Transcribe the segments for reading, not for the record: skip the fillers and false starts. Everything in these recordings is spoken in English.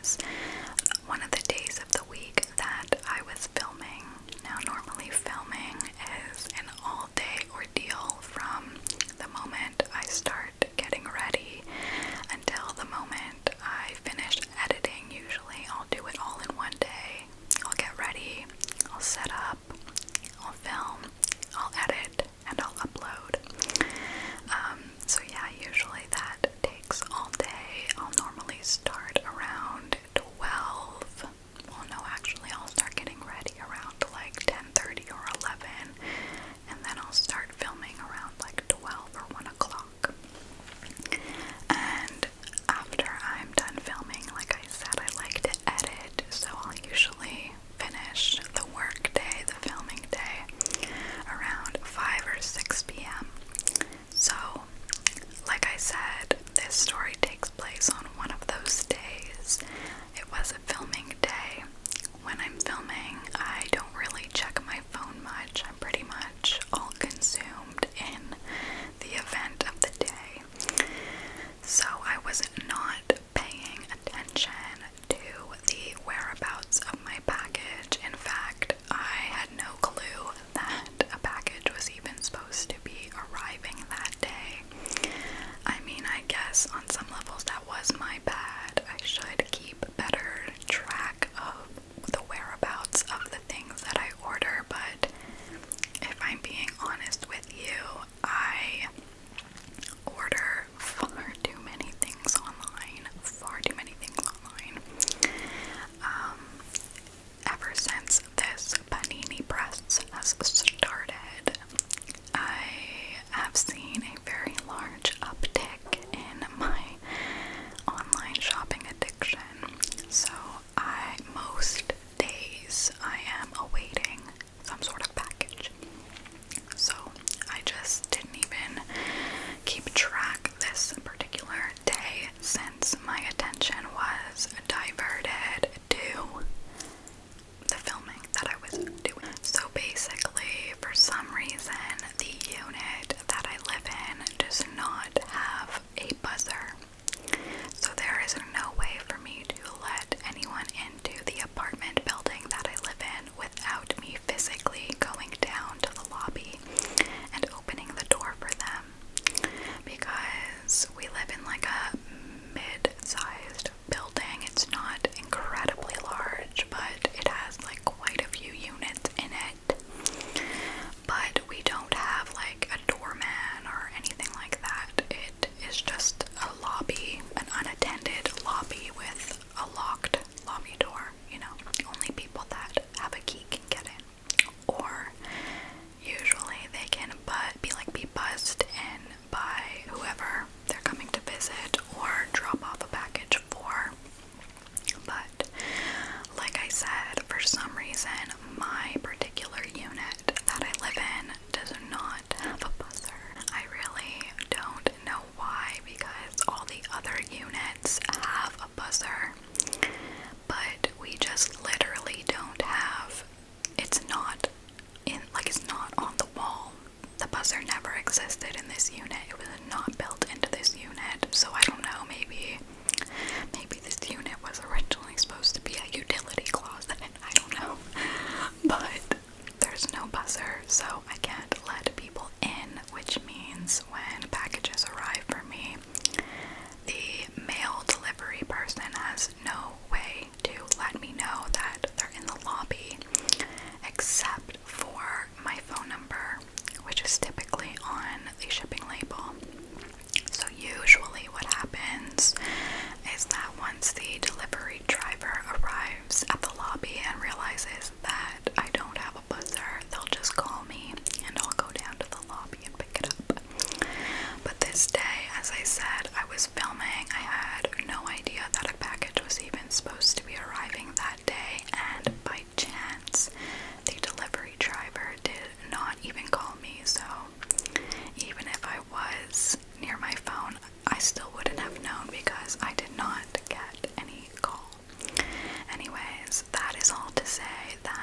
was one of the days of the week that I was filming. Now, normally filming is an all-day ordeal from the moment I start getting ready until the moment I finish editing. Usually I'll do it all in one day. I'll get ready, I'll set up, I'll film, I'll edit, and I'll upload. So yeah, usually that takes all day. I'll normally start around 12. Well, no, actually I'll start getting ready around like 10:30 or 11, and then I'll start filming around like 12 or 1 o'clock. And after I'm done filming, like I said, I like to edit, so I'll usually finish the work day, the filming day, around 5 or 6 p.m. So, like I said, this story takes place on one of those days. It was a filming day. When I'm filming, I don't really check my phone much. I'm pretty much all consumed in the event of the day. So I was not paying attention to the whereabouts of my package. In fact, I had no clue that a package was even supposed to be arriving that day. I mean, I guess on some levels that was my bad. I should keep better track of the whereabouts of the things that I order, but if I'm being honest with you, I order far too many things online. Ever since this panini press has started, I have seen a very large uptick in my online shopping addiction. So most days I am awaiting some sort of package. So I just didn't even keep track this particular day since my attention was diverted to the filming that I was doing. So basically, for some reason, the unit that I live in does not have a buzzer. So there is no way for me to let anyone into the apartment building that I live in without me physically going down to the lobby and opening the door for them. Because we live in like a mid-sized building. It's not incredibly large, but it has like quite a few units in it. But we don't have like a doorman or anything like that. It is just a lobby, an unattended lobby with a locked lobby door. You know, only people that have a key can get in. Or usually they can be buzzed in by whoever they're coming to visit or drop off a package for. But like I said, for some reason my particular unit that I live in does not have a buzzer. I really don't know why, because all the other units have a buzzer, but we just literally don't have. It's not on the wall. The buzzer never existed in this unit. It was not built into this unit. So I don't know, maybe this unit was originally supposed to be a utility closet. I don't know. But there's no buzzer, so I can't let people in, which means when packages arrive for me, the mail delivery person has no way to let me know that they're in the lobby, except for my phone number, which is typically on the shipping label. So usually what happens is that once the delivery driver arrives at the lobby and realizes that I don't have a buzzer, they'll just call me and I'll go down to the lobby and pick it up. But this day, as I said, I was filming. I had no idea that a package was even supposed to be arriving that day, and by chance, the delivery driver did not even call me. So even if I was near my phone, I still wouldn't have known because I did not get any call. Anyways, that is all to say that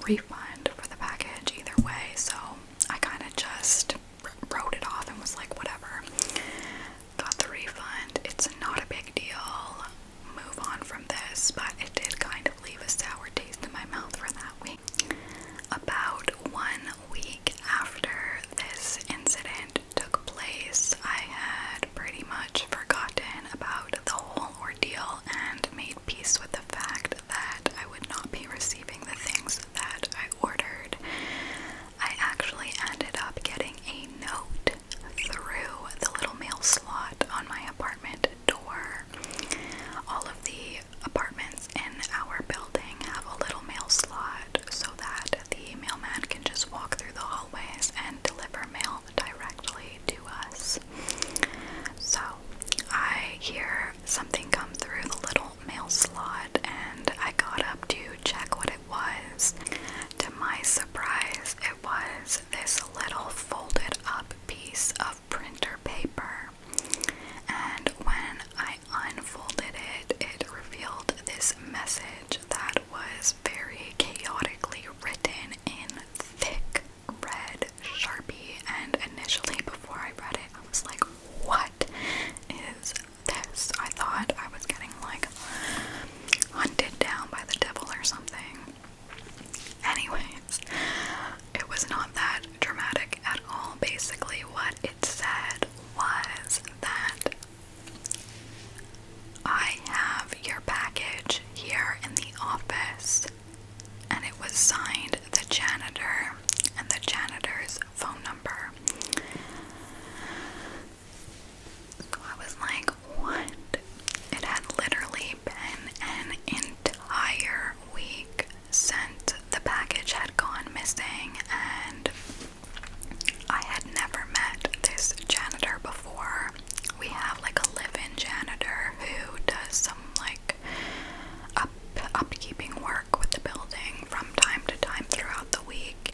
refund for the package either way, so I kind of just wrote it off and was like, whatever. Got the refund. It's not a big deal. Move on from this, but it did kind of leave a sour taste in my mouth for that week. About 1 week after this incident took place, I had pretty much forgotten about the whole ordeal and made peace with the fact that I would not be receiving the things that I ordered. I actually ended up getting a note through the little mail slot on my apartment door. All of the apartments in our building have a little mail slot so that the mailman can just walk through the hallways and deliver mail directly to us. So I hear something come through the little mail slot and I got up to check what it was. To my surprise, it was this little folded up piece of printer paper. And when I unfolded it, it revealed this message that was very chaotically written in thick red Sharpie. And initially, before I read it, I was like, what is this? I thought I was getting like hunted down by the devil or something. Anyways, it was not that dramatic at all. Basically, what it said was that I have your package here in the office, and it was signed the janitor and the janitor's phone number. So I was like, what? It had literally been an entire week since the package had gone missing, and I had never met this janitor before. We have like a live-in janitor who does some like upkeeping work with the building from time to time throughout the week,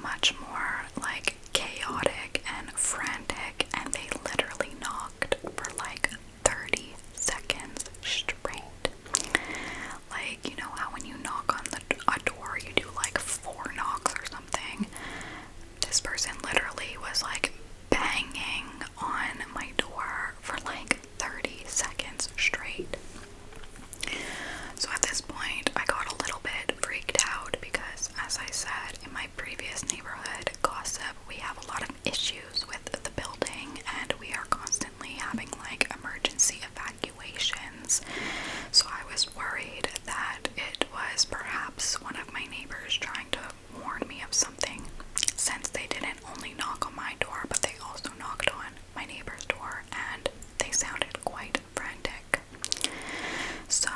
much more like chaotic and frantic, and they literally knocked for like 30 seconds straight. Like, you know how when you knock on a door, you do like 4 knocks or something? This person literally was like banging on my door for like 30 seconds straight. So at this point, I got a little bit freaked out because, as I said, in my previous neighborhood gossip, we have a lot of issues with the building, and we are constantly having like emergency evacuations. So I was worried that it was perhaps one of my neighbors trying to warn me of something, since they didn't only knock on my door, but they also knocked on my neighbor's door, and they sounded quite frantic. So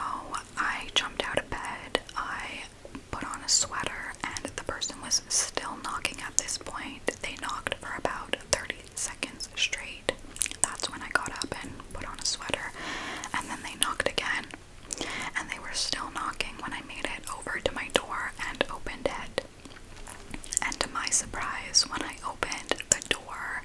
I jumped out of bed, I put on a sweater, and the person was still knocking at this point. They knocked for about 30 seconds straight. That's when I got up and put on a sweater, and then they knocked again, and they were still knocking when I made it over to my door and opened it. And to my surprise, when I opened the door,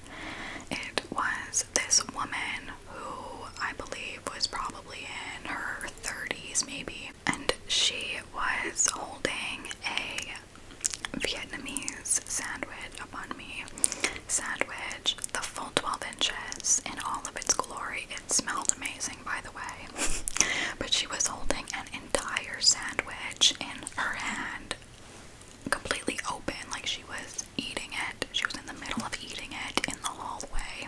it was this woman who I believe was probably in her 30s maybe, and she was holding a Vietnamese sandwich, a banh mi sandwich, the full 12 inches in all of its glory. It smelled amazing, by the way. But she was holding an entire sandwich in her hand, completely open, like she was eating it. She was in the middle of eating it in the hallway,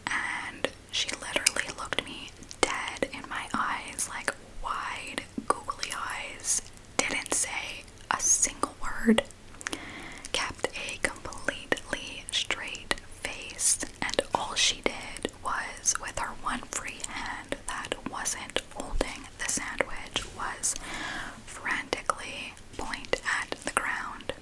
and she literally looked me dead in my eyes, like wide, googly eyes, didn't say a single word, kept a completely straight face, and all she did was, with her one free hand that wasn't holding the sandwich, was frantically point at the ground.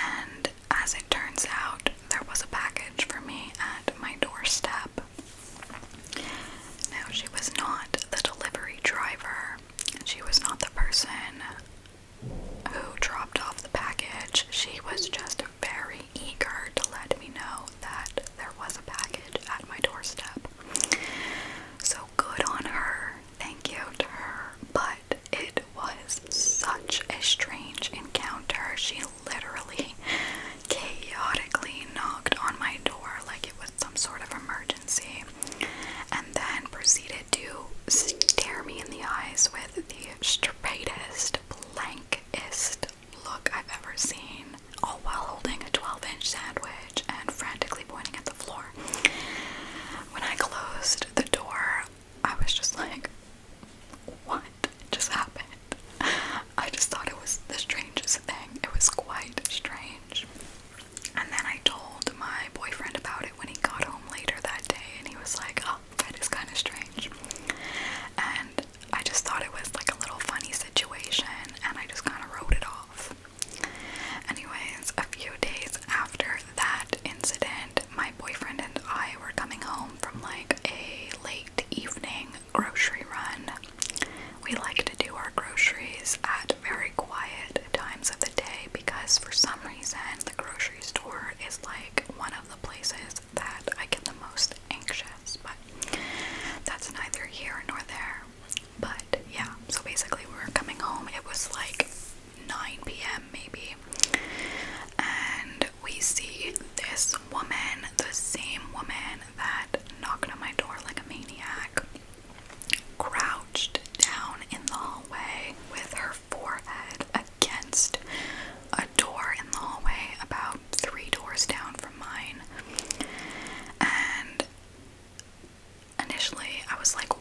And as it turns out, there was a package for me at my doorstep. Now, she was not the delivery driver. She was not the person who dropped off the package. She was just very eager to let me know that there was a package at my doorstep. So good on her. Thank you to her. But it was such a strange encounter. She literally chaotically knocked on my door like it was some sort of emergency, and then proceeded to stare me in the eyes with the straightest, blankest look I've ever seen, all while holding a 12-inch sandwich and frantically pointing at the floor. When I closed the door, I was just like, what just happened? I just thought it was the strangest thing. It was quite strange. And then I told my boyfriend about it when he got home later that day, and he was like, oh, that is kind of strange. And I just thought it was like a little funny situation, and I just kind of wrote it off. Anyways, a few days after that incident, my boyfriend and I were coming home from like a late evening grocery run. We like to do our groceries at very quiet times of the day because for some reason the grocery store is like one of the places that I get the most anxious, but that's neither here nor there. But yeah, so basically we were coming home. It was like 9 p.m. maybe, and we see this woman, the same woman that knocked on my door like a maniac, crouched down in the hallway with her forehead against a door in the hallway about 3 doors down from mine. And initially I was like,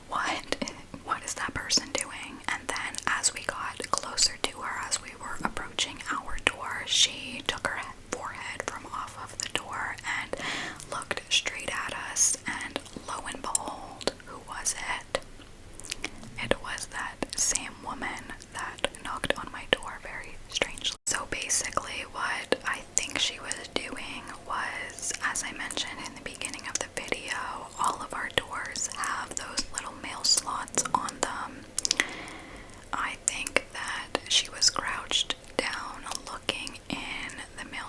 what is that person doing? And then as we got closer to her, as we were approaching our door, she took her forehead from off of the door and looked straight at us, and lo and behold, who was it? It was that same woman that knocked on my door very strangely. So basically what I think she was doing was, as I mentioned in the beginning of the video, all of our doors have those little mail slots on them. I think that she was crouched down looking in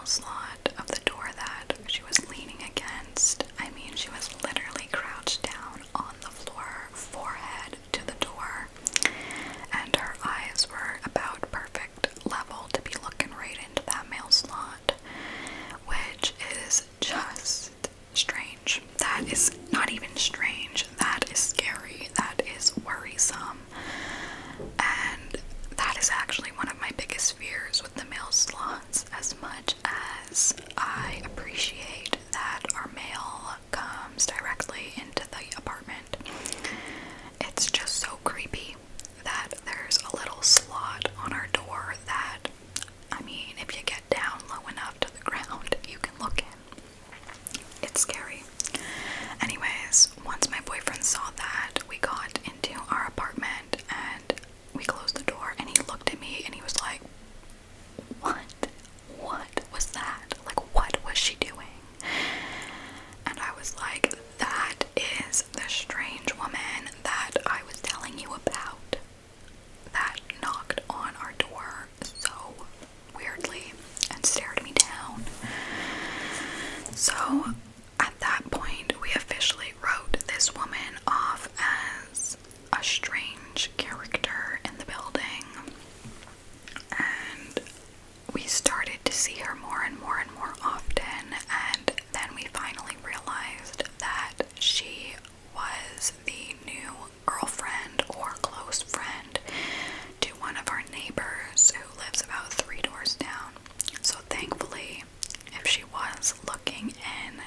mail slot of the door that she was leaning against. I mean, she was literally crouched down on the floor, forehead to the door, and her eyes were about perfect level to be looking right into that mail slot, which is just strange. That is not even strange. That is scary. That is worrisome. And that is actually one of my biggest fears with the mail slots. As much as I appreciate that our mail comes directly into the apartment, it's just so creepy that there's a little slot on our door that, I mean, if you get down low enough to the ground, you can look in. It's scary. Anyways, once my boyfriend saw that, we got into our apartment and we closed the door, and he looked at me and he was like, what was that? Like, what was she doing? And I was like, that is the strange woman that I was telling you about that knocked on our door so weirdly and stared me down. So at that point, we officially wrote this woman off as a strange character in the building, and we started to see her more and more and more often, and then we finally realized that she was the new girlfriend or close friend to one of our neighbors who lives about 3 doors down. So thankfully, if she was looking in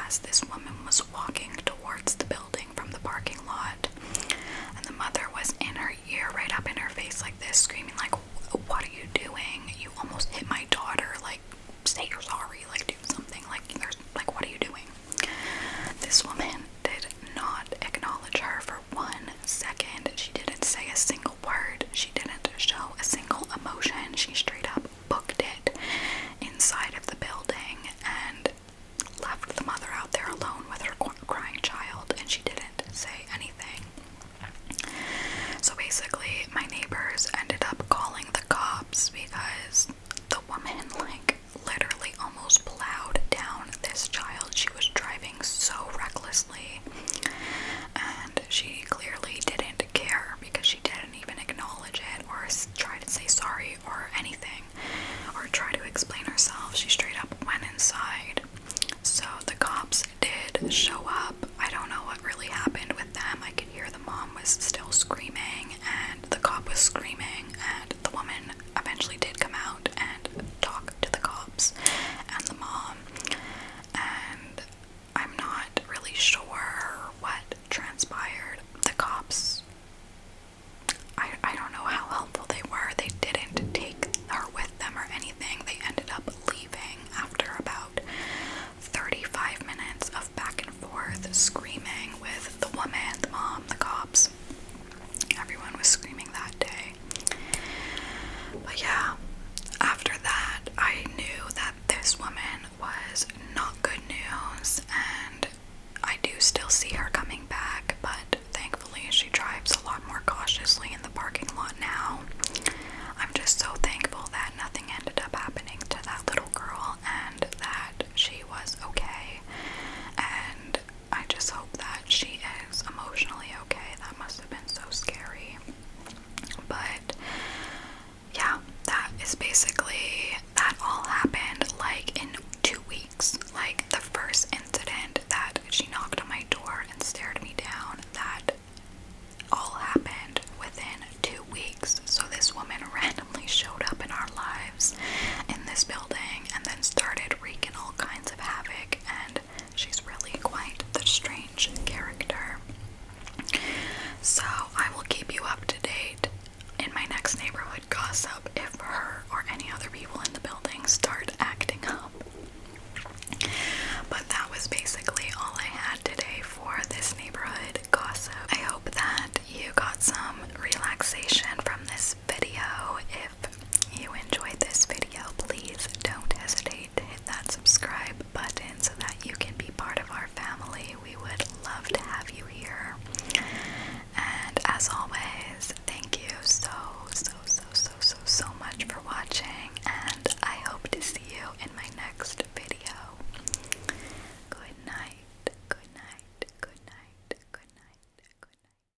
as this woman was walking towards the building from the parking lot. And the mother was in her ear, right up in her face like this, screaming like, "What are you doing? You almost hit my daughter. Like, say you're sorry. Like, do something. Like, what are you doing?" This woman did not acknowledge her for 1 second. She didn't say a single word. She didn't show a single emotion. She straight up booked it inside of the building and left the mother out there alone with her crying child, and she didn't say anything. So basically, my neighbors ended up calling the cops because the woman, like, literally almost plowed down this child. She was driving so recklessly, and she clearly didn't care because she didn't even acknowledge it or try to say sorry or anything or try to explain herself. She straight up went inside. So the cops did show up. I don't know what really happened with them. I could hear the mom was still screaming and the cop was screaming, and the woman eventually did come out and talk to the cops and the mom. And I'm not really sure what transpired. The cops, I don't know how helpful they were. They didn't take her with them or anything. They ended up leaving after about 35 minutes of back and forth screaming